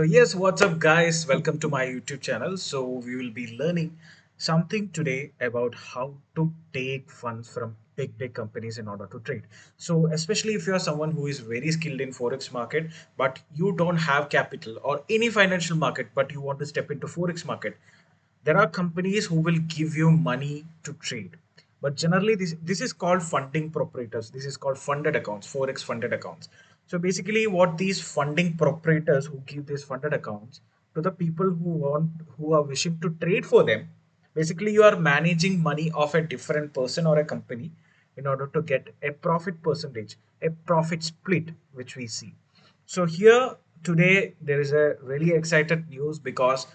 So yes, what's up guys? Welcome to my YouTube channel. So we will be learning something today about how to take funds from big companies in order to trade. So especially if you are someone who is very skilled in forex market, but you don't have capital or any financial market, but you want to step into forex market, there are companies who will give you money to trade. But generally, this is called funding proprietors. This is called funded accounts, forex funded accounts. So basically, what these funding proprietors who give these funded accounts to the people who are wishing to trade for them, basically you are managing money of a different person or a company in order to get a profit percentage, a profit split, which we see. So here today there is a really excited news because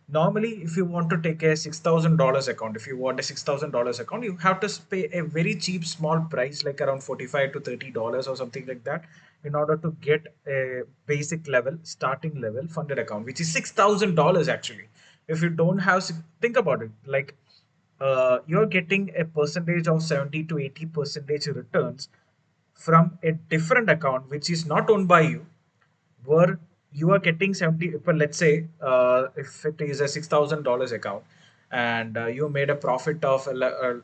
normally if you want to take a $6,000 account, if you want a $6,000 account, you have to pay a very cheap small price like around 45 to $30 or something like that in order to get a basic level, starting level funded account, which is $6,000 actually. If you don't have, think about it, like you're getting a percentage of 70 to 80 percentage returns from a different account which is not owned by you, where you are getting 70, but let's say if it is a $6,000 account and you made a profit of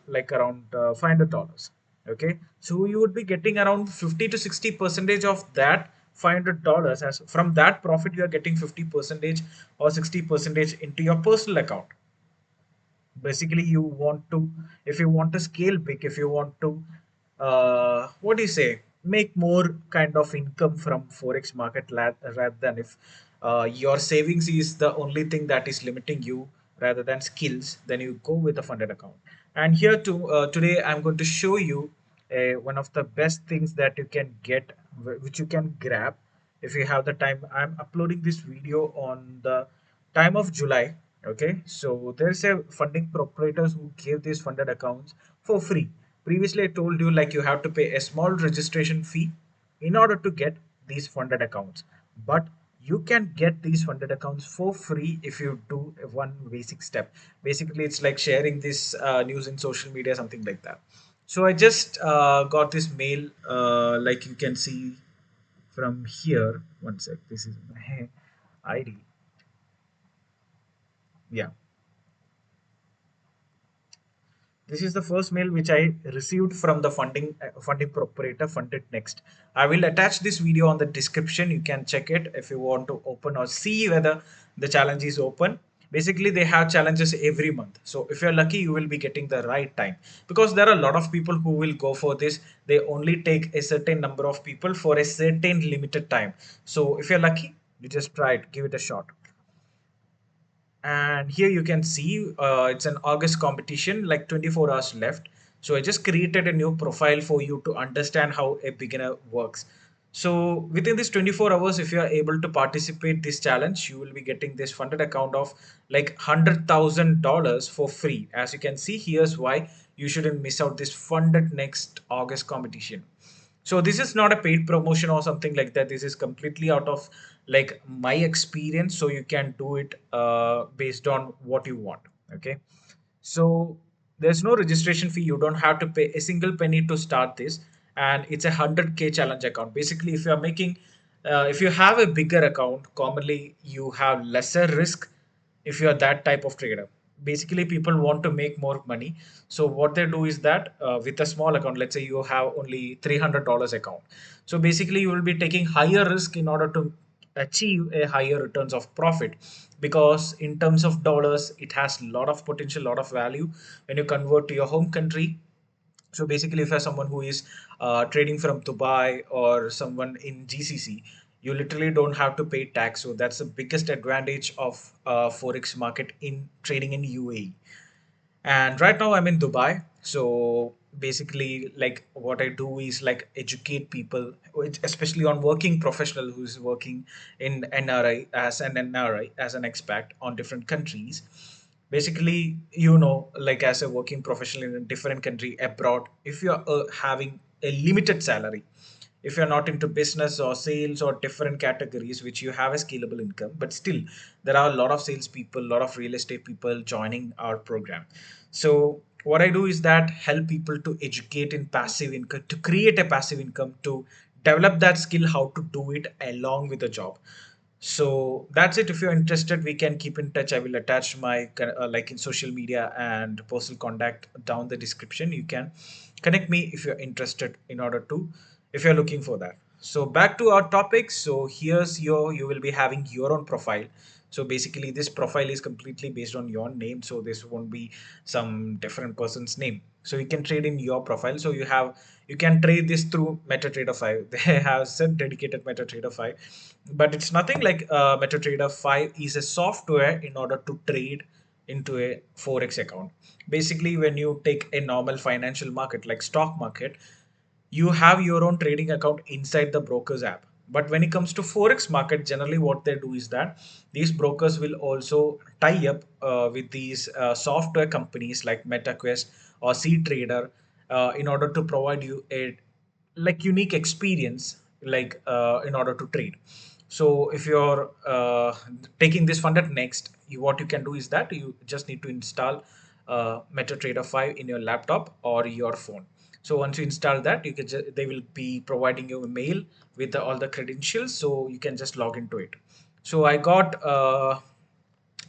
like around $500. Okay, so you would be getting around 50 to 60 percentage of that $500. As from that profit you are getting 50 percentage or 60 percentage into your personal account. Basically you want to, if you want to scale big, if you want to what do you say, make more kind of income from forex market rather than if your savings is the only thing that is limiting you rather than skills, then you go with a funded account. And here today I'm going to show you one of the best things that you can get, which you can grab if you have the time. I'm uploading this video on the time of July. Okay, so there's a funding proprietors who gave these funded accounts for free. Previously, I told you like you have to pay a small registration fee in order to get these funded accounts. But you can get these funded accounts for free if you do one basic step. Basically, it's like sharing this news in social media, something like that. So I just got this mail, like you can see from here. One sec, this is my ID. Yeah. This is the first mail which I received from the funding proprietor Funded Next. I will attach this video on the description. You can check it if you want to open or see whether the challenge is open. Basically, they have challenges every month. So if you're lucky, you will be getting the right time, because there are a lot of people who will go for this. They only take a certain number of people for a certain limited time. So if you're lucky, you just try it, give it a shot. And here you can see it's an August competition, like 24 hours left. So I just created a new profile for you to understand how a beginner works. So within this 24 hours, if you are able to participate this challenge, you will be getting this funded account of like $100,000 for free. As you can see, here's why you shouldn't miss out this Funded Next August competition. So this is not a paid promotion or something like that. This is completely out of like my experience, so you can do it based on what you want. Okay, so there's no registration fee. You don't have to pay a single penny to start this, and it's a 100K challenge account. Basically, if you are making if you have a bigger account, commonly you have lesser risk if you are that type of trader. Basically, people want to make more money. So what they do is that with a small account, let's say you have only $300 account. So basically, you will be taking higher risk in order to achieve a higher returns of profit, because in terms of dollars it has a lot of potential, lot of value when you convert to your home country. So basically, if you're someone who is trading from Dubai or someone in GCC, you literally don't have to pay tax. So that's the biggest advantage of forex market in trading in UAE. And right now I'm in Dubai. So basically, like what I do is like educate people, especially on working professional who's working in NRI, as an NRI, as an expat on different countries. Basically, like as a working professional in a different country abroad, if you're having a limited salary, if you're not into business or sales or different categories which you have a scalable income, but still there are a lot of salespeople, a lot of real estate people joining our program. So what I do is that help people to educate in passive income, to create a passive income, to develop that skill how to do it along with the job. So that's it. If you're interested, we can keep in touch. I will attach my like in social media and personal contact down the description. You can connect me if you're interested in order to, if you're looking for that. So back to our topic. So here's you will be having your own profile. So basically this profile is completely based on your name. So this won't be some different person's name. So you can trade in your profile. So you can trade this through MetaTrader 5. They have said dedicated MetaTrader 5, but it's nothing like MetaTrader 5 is a software in order to trade into a Forex account. Basically, when you take a normal financial market like stock market, you have your own trading account inside the broker's app. But when it comes to Forex market, generally what they do is that these brokers will also tie up with these software companies like MetaQuest or CTrader in order to provide you a like unique experience like in order to trade. So if you're taking this funded next, what you can do is that you just need to install MetaTrader 5 in your laptop or your phone. So once you install that, you can they will be providing you a mail with all the credentials, so you can just log into it. So I got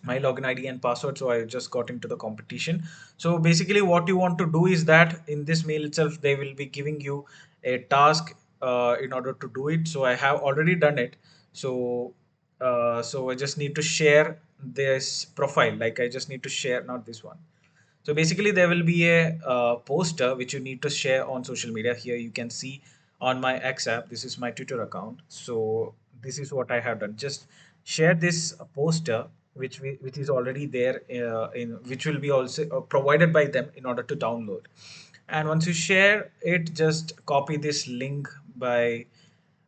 my login ID and password, so I just got into the competition. So basically what you want to do is that in this mail itself they will be giving you a task in order to do it. So I have already done it. So so I just need to share this profile, like I just need to share, not this one. So basically, there will be a poster which you need to share on social media. Here you can see on my X app. This is my Twitter account. So this is what I have done. Just share this poster which is already there in which will be also provided by them in order to download. And once you share it, just copy this link by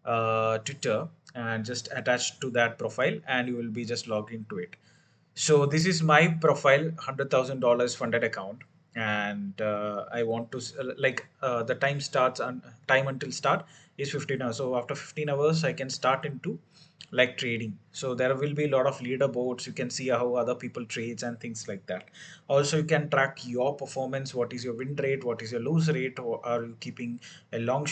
Twitter and just attach to that profile, and you will be just logged into it. So this is my profile, $100,000 funded account, and I want to the time starts on time until start is 15 hours. So after 15 hours, I can start into like trading. So there will be a lot of leaderboards. You can see how other people trades and things like that. Also, you can track your performance. What is your win rate? What is your lose rate? Or are you keeping a long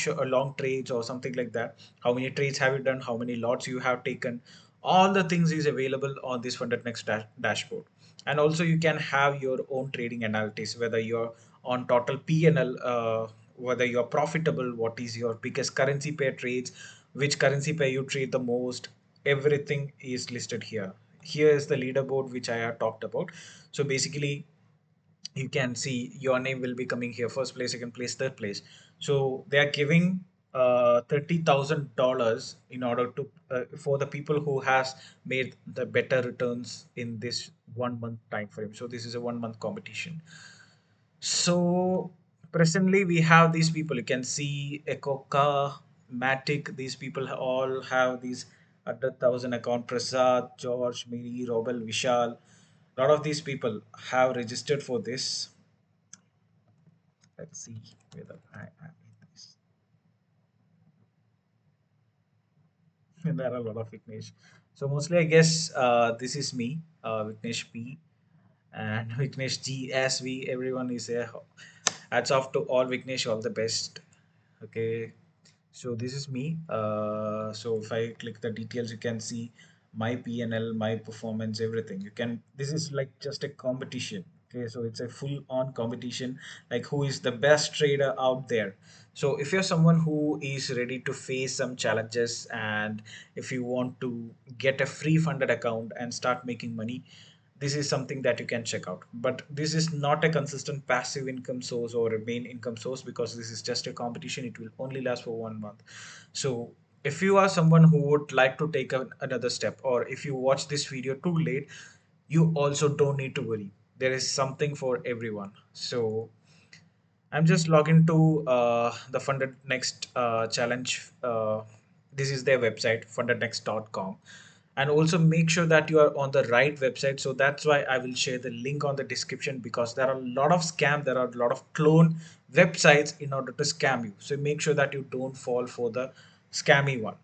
trades or something like that? How many trades have you done? How many lots you have taken? All the things is available on this funded next dashboard. And also you can have your own trading analytics, whether you're on total PNL, whether you're profitable, what is your biggest currency pair trades, which currency pair you trade the most. Everything is listed here. Here is the leaderboard which I have talked about. So basically you can see your name will be coming here, first place, second place, third place. So they are giving $30,000 in order to for the people who has made the better returns in this 1 month time frame. So this is a 1 month competition. So presently we have these people. You can see Ekoka, Matic. These people all have these 100,000 account. Prasad, George, Miri, Robel, Vishal. A lot of these people have registered for this. Let's see whether I am in this. And there are a lot of Vignesh. So mostly I guess this is me, Vignesh P and Vignesh G, S, V. Everyone is there. Hats off to all Vignesh, all the best. Okay. So this is me. So if I click the details, you can see my PNL, my performance, everything. You can. This is like just a competition. Okay, so it's a full-on competition. Like who is the best trader out there? So if you're someone who is ready to face some challenges, and if you want to get a free funded account and start making money, this is something that you can check out. But this is not a consistent passive income source or a main income source, because this is just a competition. It will only last for 1 month. So if you are someone who would like to take another step, or if you watch this video too late, you also don't need to worry. There is something for everyone. So I'm just logging to the Funded Next challenge. This is their website, fundednext.com. And also make sure that you are on the right website. So that's why I will share the link on the description, because there are a lot of scam, there are a lot of clone websites in order to scam you. So make sure that you don't fall for the scammy one.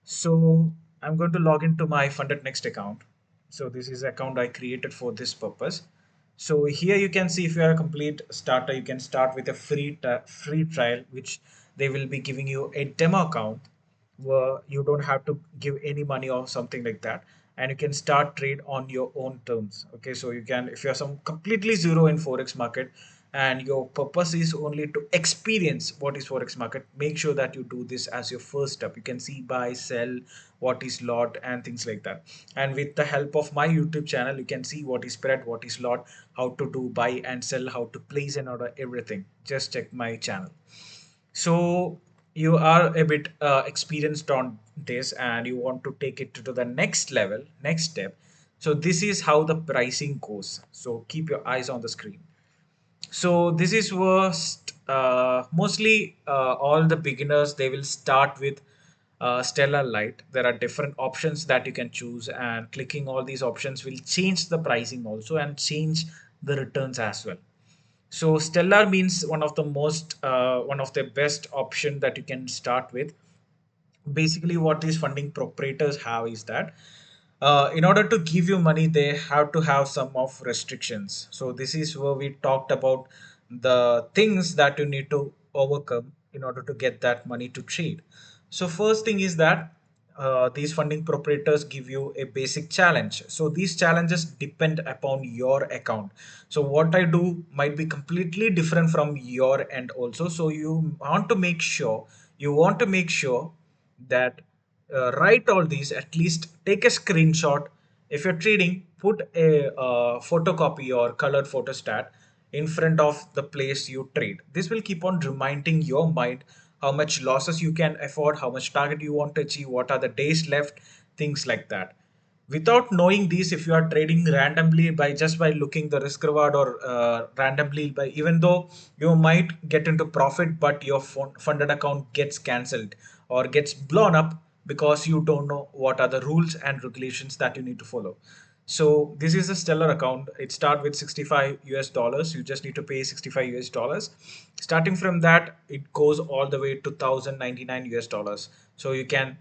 So I'm going to log into my Funded Next account. So this is the account I created for this purpose. So here you can see if you are a complete starter, you can start with a free trial, which they will be giving you a demo account. where you don't have to give any money or something like that, and you can start trade on your own terms. Okay, so you can, if you're some completely zero in forex market and your purpose is only to experience what is forex market, make sure that you do this as your first step. You can see buy, sell, what is lot, and things like that. And with the help of my YouTube channel, you can see what is spread, what is lot, how to do buy and sell, how to place an order, everything. Just check my channel. So you are a bit experienced on this and you want to take it to the next level, next step. So this is how the pricing goes. So keep your eyes on the screen. So this is first, mostly all the beginners, they will start with Stellar Light. There are different options that you can choose, and clicking all these options will change the pricing also and change the returns as well. So Stellar means one of the best option that you can start with. Basically, what these funding proprietors have is that in order to give you money, they have to have some of restrictions. So this is where we talked about the things that you need to overcome in order to get that money to trade. So first thing is that these funding proprietors give you a basic challenge. So these challenges depend upon your account. So what I do might be completely different from your end also. So you want to make sure that write all these, at least take a screenshot. If you're trading, put a photocopy or colored photostat in front of the place you trade. This will keep on reminding your mind how much losses you can afford, how much target you want to achieve, what are the days left, things like that. Without knowing these, if you are trading randomly by just by looking the risk reward, or randomly by, even though you might get into profit, but your funded account gets cancelled or gets blown up because you don't know what are the rules and regulations that you need to follow. So this is a stellar account. It start with 65 US dollars. You just need to pay 65 US dollars. Starting from that, it goes all the way to 1099 US dollars. So you can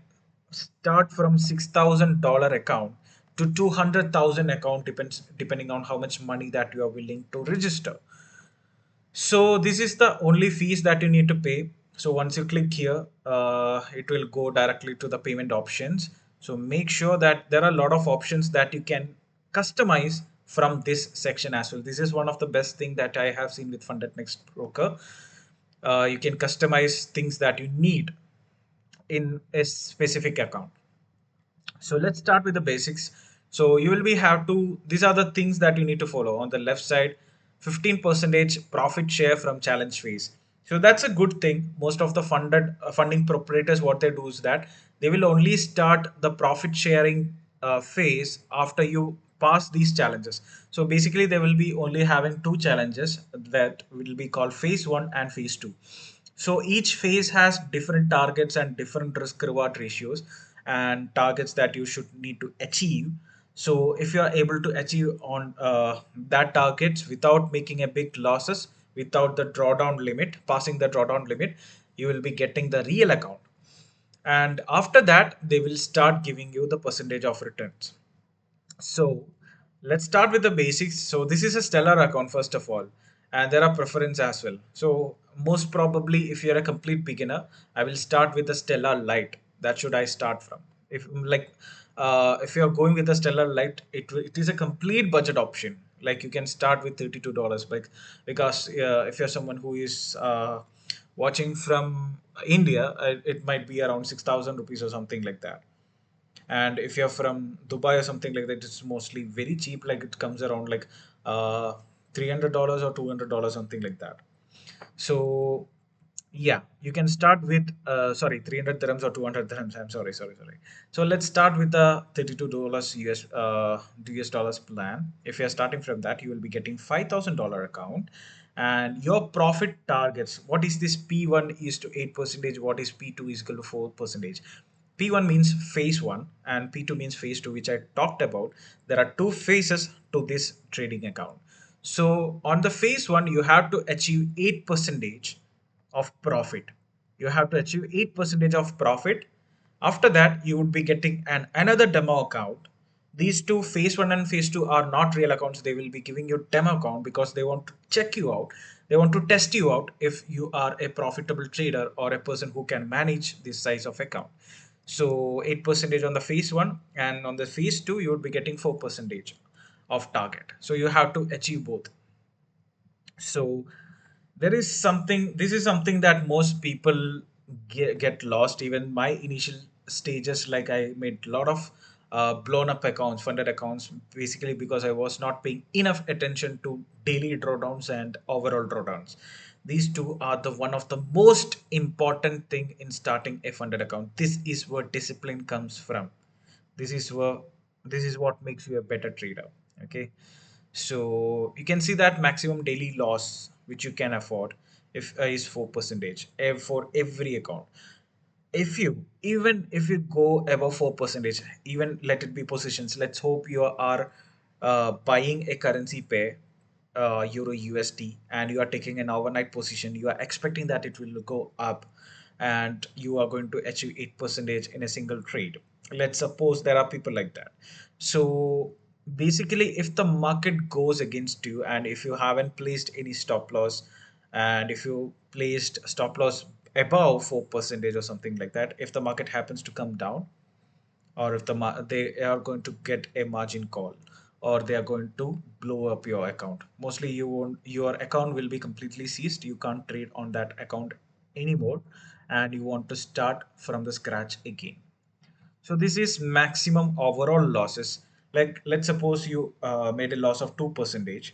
start from $6,000 account to 200,000 account, depending on how much money that you are willing to register. So this is the only fees that you need to pay. So once you click here, it will go directly to the payment options. So make sure that there are a lot of options that you can customize from this section as well. This is one of the best thing that I have seen with Funded Next Broker. You can customize things that you need in a specific account. So let's start with the basics. So you will be have to, these are the things that you need to follow. On the left side, 15% profit share from challenge phase. So that's a good thing. Most of the funding proprietors, what they do is that they will only start the profit sharing phase after you pass these challenges. So basically they will be only having two challenges that will be called phase one and phase two. So each phase has different targets and different risk reward ratios and targets that you should need to achieve. So if you are able to achieve on that targets without making a big losses, without the drawdown limit, passing the drawdown limit, you will be getting the real account. And after that, they will start giving you the percentage of returns. So let's start with the basics. So this is a stellar account first of all, and there are preference as well. So most probably, if you're a complete beginner, I will start with the stellar light. That should I start from? If you're going with the stellar light, it is a complete budget option. Like you can start with $32, like because if you're someone who is watching from India, it might be around 6,000 rupees or something like that. And if you're from Dubai or something like that, it's mostly very cheap. Like it comes around like uh, $300 or $200, something like that. So yeah, you can start with sorry, 300 dirhams or 200 dirhams. I'm sorry. So let's start with the $32 US dollars plan. If you're starting from that, you will be getting $5,000 account. And your profit targets, what is this? P1 is to 8%, what is P2 is equal to 4%. P1 means phase 1 and P2 means phase 2, which I talked about. There are two phases to this trading account. So on the phase 1, you have to achieve 8% of profit. You have to achieve 8% of profit. After that, you would be getting another demo account These two, phase one and phase two, are not real accounts. They will be giving you demo account because they want to check you out. They want to test you out if you are a profitable trader or a person who can manage this size of account. So 8% on the phase one, and on the phase two, you would be getting 4% of target. So you have to achieve both. So there is something, this is something that most people get lost. Even my initial stages, like I made a lot of blown up accounts, funded accounts, basically because I was not paying enough attention to daily drawdowns and overall drawdowns. These two are the one of the most important thing in starting a funded account. This is where discipline comes from. This is where, this is what makes you a better trader. Okay, so you can see that maximum daily loss which you can afford if is 4% for every account. If you, even if you go above 4%, even let it be positions, let's hope you are buying a currency pair, euro USD, and you are taking an overnight position, you are expecting that it will go up and you are going to achieve 8% in a single trade. Let's suppose there are people like that. So basically, if the market goes against you and if you haven't placed any stop loss, and if you placed stop loss above 4% or something like that, if the market happens to come down, or if they are going to get a margin call, or they are going to blow up your account, mostly you won't, your account will be completely seized, you can't trade on that account anymore, and you want to start from the scratch again. So this is maximum overall losses. Like let's suppose you made a loss of 2%,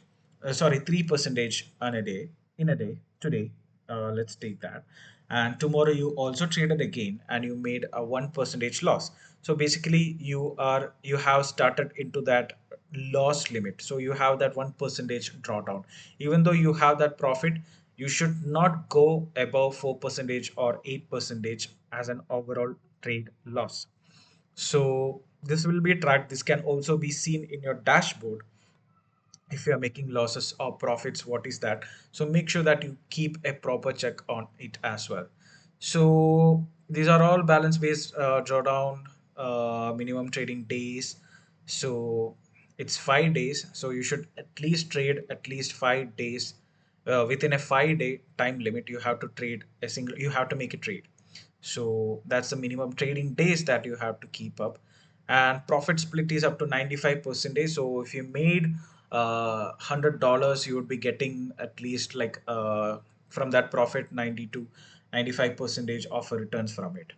sorry, 3% on a day, in a day, today. Let's take that. And tomorrow you also traded again and you made a 1% loss. So basically you have started into that loss limit. So you have that 1% drawdown. Even though you have that profit, you should not go above 4% or 8% as an overall trade loss. So this will be tracked. This can also be seen in your dashboard. If you are making losses or profits, what is that? So make sure that you keep a proper check on it as well. So these are all balance based drawdown, minimum trading days. So it's 5 days. So you should at least trade at least 5 days. Within a 5 day time limit, you have to trade a single, you have to make a trade. So that's the minimum trading days that you have to keep up. And profit split is up to 95%. So if you made $100, you would be getting at least like from that profit 90 to 95% of returns from it.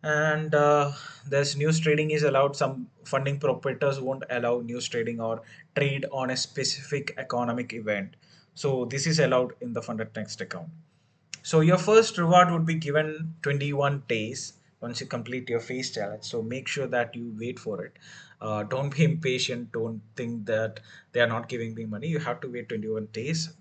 And there's news trading is allowed. Some funding proprietors won't allow news trading or trade on a specific economic event. So this is allowed in the funded next account. So your first reward would be given 21 days once you complete your phase challenge. So make sure that you wait for it. Don't be impatient. Don't think that they are not giving me money. You have to wait 21 days,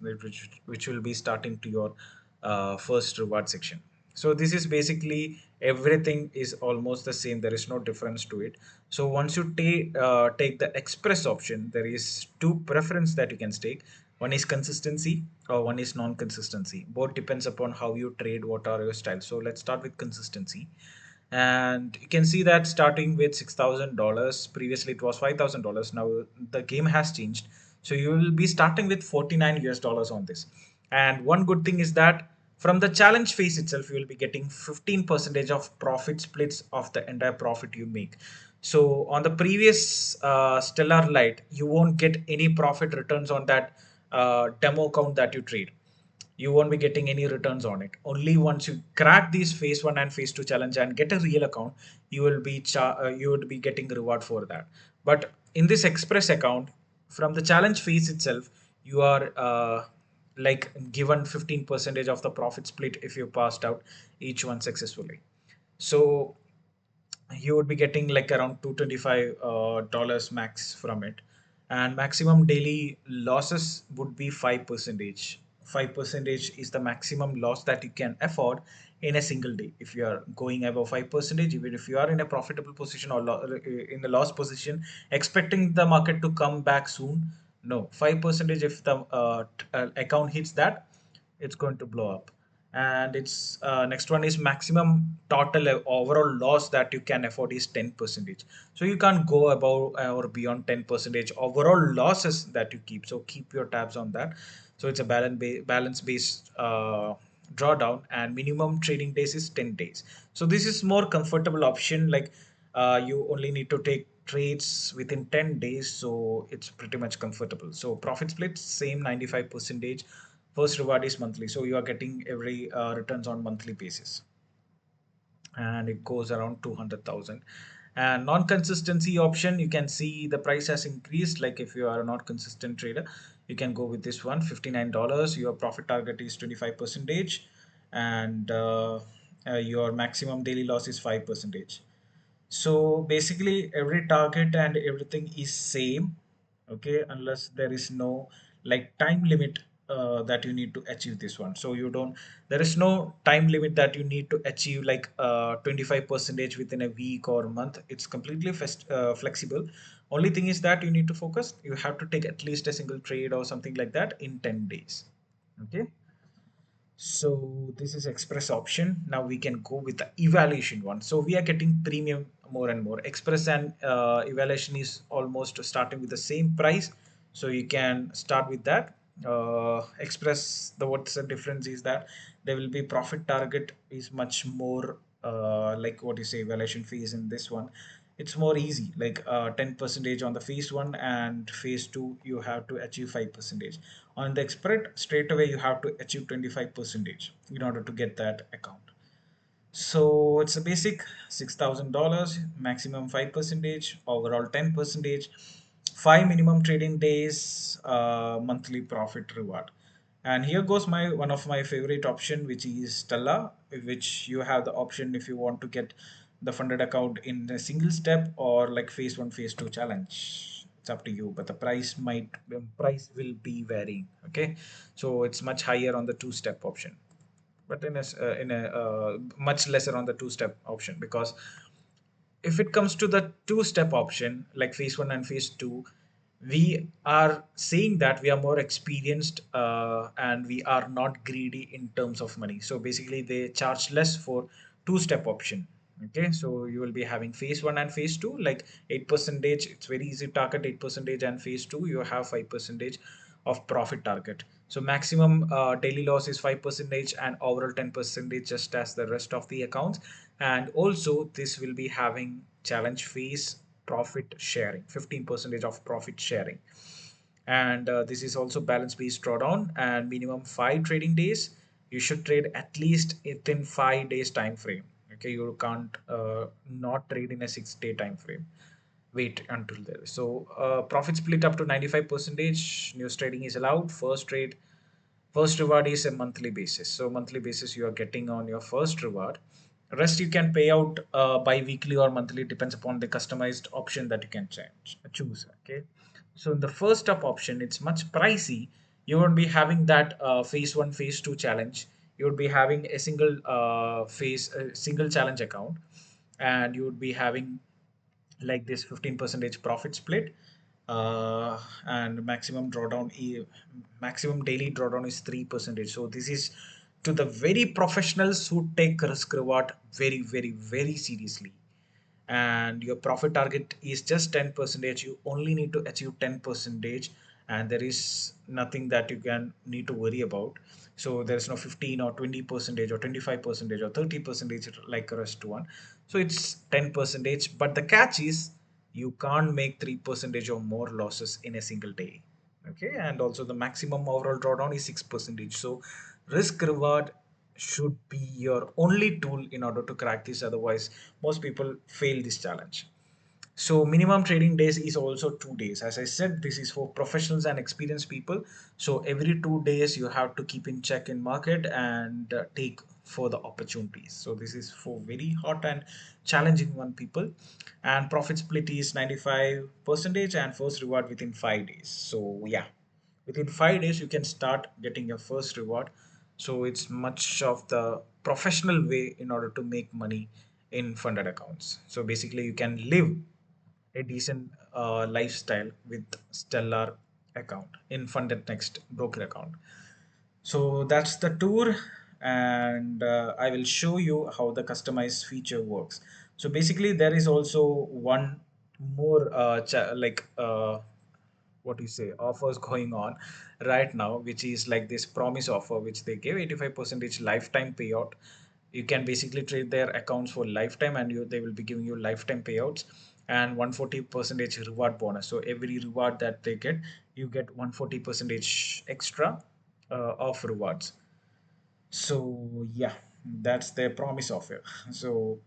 which will be starting to your first reward section. So this is basically everything is almost the same. There is no difference to it. So once you take the express option, there is two preference that you can take. One is consistency or one is non-consistency. Both depends upon how you trade, what are your styles. So let's start with consistency. And you can see that starting with $6,000, previously it was $5,000. Now the game has changed. So you will be starting with 49 US dollars on this. And one good thing is that from the challenge phase itself, you will be getting 15% of profit splits of the entire profit you make. So on the previous Stellar Light, you won't get any profit returns on that demo account that you trade. You won't be getting any returns on it. Only once you crack these phase one and phase two challenge and get a real account, you would be getting reward for that. But in this express account, from the challenge phase itself, you are like given 15% of the profit split if you passed out each one successfully. So you would be getting like around $225 dollars max from it, and maximum daily losses would be 5%. 5% is the maximum loss that you can afford in a single day. If you are going above 5%, even if you are in a profitable position or in the loss position, expecting the market to come back soon, no, 5%, if the account hits that, it's going to blow up. And it's next one is maximum total overall loss that you can afford is 10 percentage. So you can't go above or beyond 10 percentage overall losses that you keep. So keep your tabs on that. So it's a balance based drawdown, and minimum trading days is 10 days. So this is more comfortable option, like you only need to take trades within 10 days, so it's pretty much comfortable. So profit split same 95 percentage. First reward is monthly, so you are getting every returns on monthly basis, and it goes around 200,000. And non-consistency option, you can see the price has increased. Like if you are a not consistent trader, you can go with this one, $59. Your profit target is 25 percentage, and your maximum daily loss is 5 percentage. So basically every target and everything is same, okay, unless there is no like time limit that you need to achieve this one. So you don't, there is no time limit that you need to achieve like 25 percentage within a week or month. It's completely flexible. Only thing is that you need to focus. You have to take at least a single trade or something like that in 10 days. Okay. So this is express option. Now we can go with the evaluation one. So we are getting premium more and more. Express and evaluation is almost starting with the same price. So you can start with that. Express, the what's the difference is that there will be profit target is much more like what you say evaluation fees in this one. It's more easy, like 10 percentage on the phase one, and phase two you have to achieve 5 percentage. On the expert, straight away you have to achieve 25 percentage in order to get that account. So it's a basic $6,000, maximum 5 percentage, overall 10 percentage, 5 minimum trading days, monthly profit reward. And here goes my one of my favorite option, which is Stella, which you have the option if you want to get the funded account in a single step or like phase one, phase two challenge. It's up to you, but the price will be varying. Okay, so it's much higher on the two-step option, but in a much lesser on the two-step option, because if it comes to the two-step option like phase one and phase two, we are saying that we are more experienced and we are not greedy in terms of money. So basically they charge less for two-step option. Okay, so you will be having phase one and phase two like 8 percentage. It's very easy to target 8 percentage, and phase two you have 5 percentage of profit target. So maximum daily loss is 5 percentage and overall 10 percentage, just as the rest of the accounts. And also this will be having challenge fees, profit sharing, 15 percentage of profit sharing. And this is also balance based drawdown, and minimum 5 trading days. You should trade at least within 5 days time frame. Okay, you can't not trade in a 6 day time frame. Wait until there. So profit split up to 95 percentage. News trading is allowed. First reward is a monthly basis. So monthly basis you are getting on your first reward. Rest you can pay out bi-weekly or monthly, depends upon the customized option that you can choose. Okay. So in the first up option, it's much pricey. You won't be having that phase one, phase two challenge. You would be having a single challenge account, and you would be having like this 15 percentage profit split, and maximum daily drawdown is 3 percentage. So this is to the very professionals who take risk reward very very seriously. And your profit target is just 10 percentage. You only need to achieve 10 percentage, and there is nothing that you can need to worry about. So there's no 15 or 20 percentage or 25 percentage or 30 percentage like a rest one. So it's 10 percentage, but the catch is you can't make 3 percentage or more losses in a single day. Okay, and also the maximum overall drawdown is 6 percentage. So risk reward should be your only tool in order to crack this. Otherwise most people fail this challenge. So minimum trading days is also 2 days. As I said, this is for professionals and experienced people. So every 2 days you have to keep in check in market and take for the opportunities. So this is for very hot and challenging one people. And profit split is 95 percentage and first reward within 5 days. So yeah, within 5 days you can start getting your first reward. So it's much of the professional way in order to make money in funded accounts. So basically you can live a decent lifestyle with stellar account in funded next broker account. So that's the tour. and I will show you how the customized feature works. So basically there is also one more what do you say, offers going on right now, which is like this promise offer which they give 85% lifetime payout. You can basically trade their accounts for lifetime, and they will be giving you lifetime payouts and 140% reward bonus. So every reward that they get, you get 140% extra of rewards. So yeah, that's their promise offer. So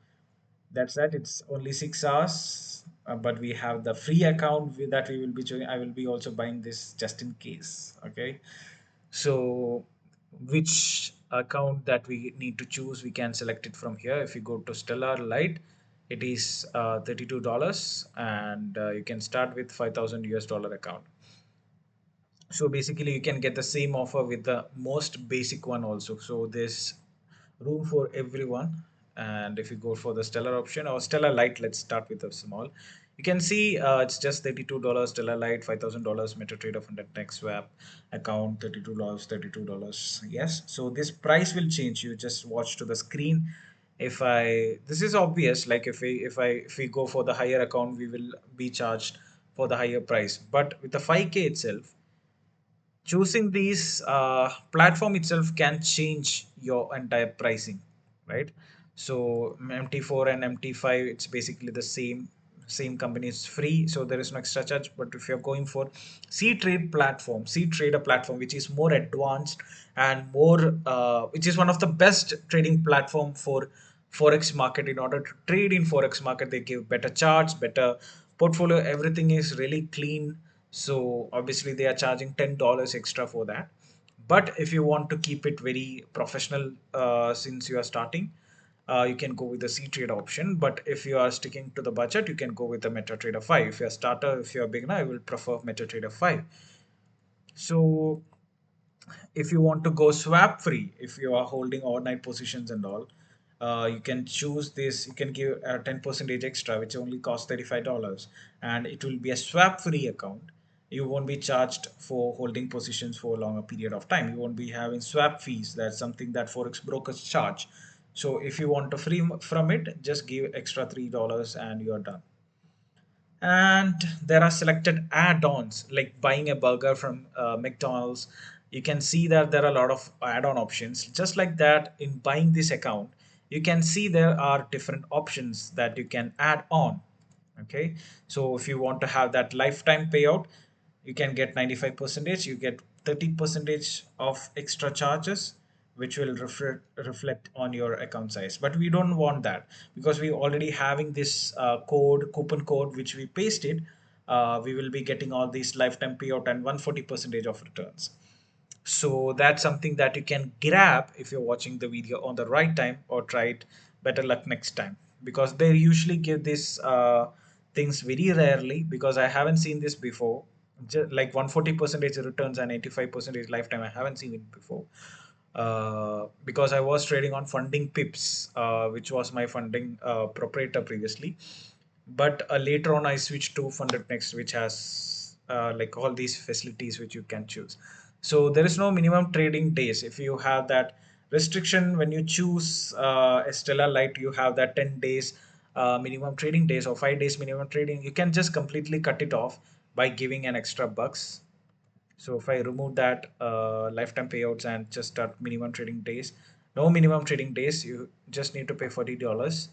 that's that. It's only 6 hours, but we have the free account that we will be joining. I will be also buying this just in case. Okay. So which account that we need to choose, we can select it from here. If you go to Stellar Light, it is $32, and you can start with 5,000 US dollar account. So basically you can get the same offer with the most basic one also. So there's room for everyone. And if you go for the Stellar option or Stellar Light, let's start with a small. You can see it's just $32 Stellar Light, $5,000 MetaTrader funded next swap account, $32, $32. Yes. So this price will change. You just watch to the screen. If I, this is obvious, like if we go for the higher account, we will be charged for the higher price. But with the 5K itself, choosing these platform itself can change your entire pricing, right? So MT4 and MT5, it's basically the same company is free, so there is no extra charge. But if you're going for C trader platform, which is more advanced and more which is one of the best trading platform for forex market. In order to trade in forex market, they give better charts, better portfolio, everything is really clean. So obviously they are charging $10 extra for that. But if you want to keep it very professional, since you are starting, you can go with the C trade option. But if you are sticking to the budget, you can go with the MetaTrader 5. If you're a starter, if you're a beginner, I will prefer MetaTrader 5. So if you want to go swap free, if you are holding overnight positions and all, you can choose this. You can give a 10% extra, which only costs $35, and it will be a swap free account. You won't be charged for holding positions for a longer period of time. You won't be having swap fees. That's something that forex brokers charge. So if you want to free from it, just give extra $3 and you're done. And there are selected add-ons like buying a burger from McDonald's. You can see that there are a lot of add-on options. Just like that, in buying this account, you can see there are different options that you can add on. Okay, so if you want to have that lifetime payout, you can get 95 percentage, you get 30 percentage of extra charges, which will reflect on your account size. But we don't want that, because we already having this coupon code which we pasted. We will be getting all these lifetime payout and 140 percentage of returns. So that's something that you can grab if you're watching the video on the right time, or try it. Better luck next time, because they usually give this things very rarely, because I haven't seen this before. Like 140 percentage returns and 85 percentage lifetime, I haven't seen it before. Because I was trading on funding pips, which was my funding proprietor previously. But later on I switched to funded next, which has like all these facilities which you can choose. So there is no minimum trading days. If you have that restriction, when you choose a Stellar Light, you have that 10 days minimum trading days, or 5 days minimum trading. You can just completely cut it off by giving an extra bucks. So if I remove that lifetime payouts and just start minimum trading days, no minimum trading days, you just need to pay $40.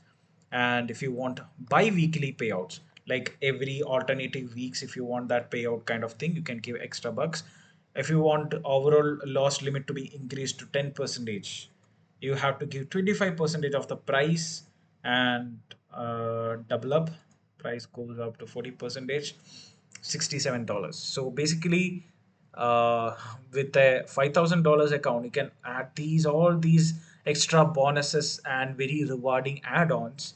And if you want bi-weekly payouts, like every alternative weeks, if you want that payout kind of thing, you can give extra bucks. If you want overall loss limit to be increased to 10 percentage, you have to give 25 percentage of the price, and double up, price goes up to 40 percentage, $67. So basically, uh, with a $5,000 account, you can add these all these extra bonuses and very rewarding add-ons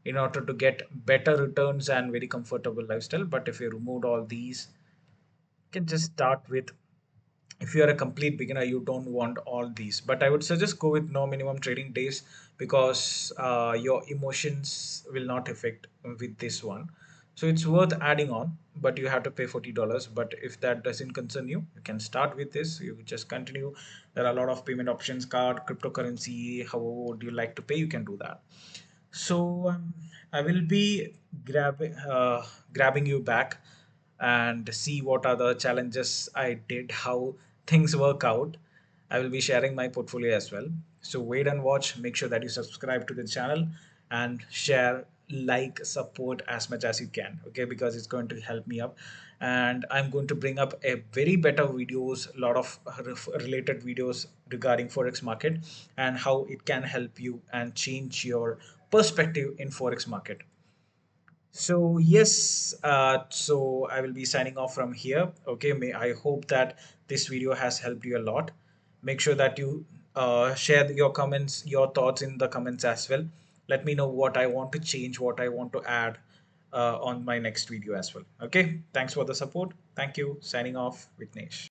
in order to get better returns and very comfortable lifestyle. But if you removed all these, you can just start with, if you are a complete beginner, you don't want all these. But I would suggest go with no minimum trading days, because your emotions will not affect with this one. So it's worth adding on, but you have to pay $40. But if that doesn't concern you, you can start with this. You just continue. There are a lot of payment options, card, cryptocurrency, however would you like to pay, you can do that. So I will be grabbing you back and see what are the challenges I did, how things work out. I will be sharing my portfolio as well. So wait and watch. Make sure that you subscribe to the channel and share, like, support as much as you can. Okay, because it's going to help me up. And I'm going to bring up a very better videos, a lot of related videos regarding forex market and how it can help you and change your perspective in forex market. So yes, so I will be signing off from here. Okay, I hope that this video has helped you a lot. Make sure that you share your comments, your thoughts in the comments as well. Let me know what I want to change, what I want to add on my next video as well. Okay, thanks for the support. Thank you. Signing off, Vignesh.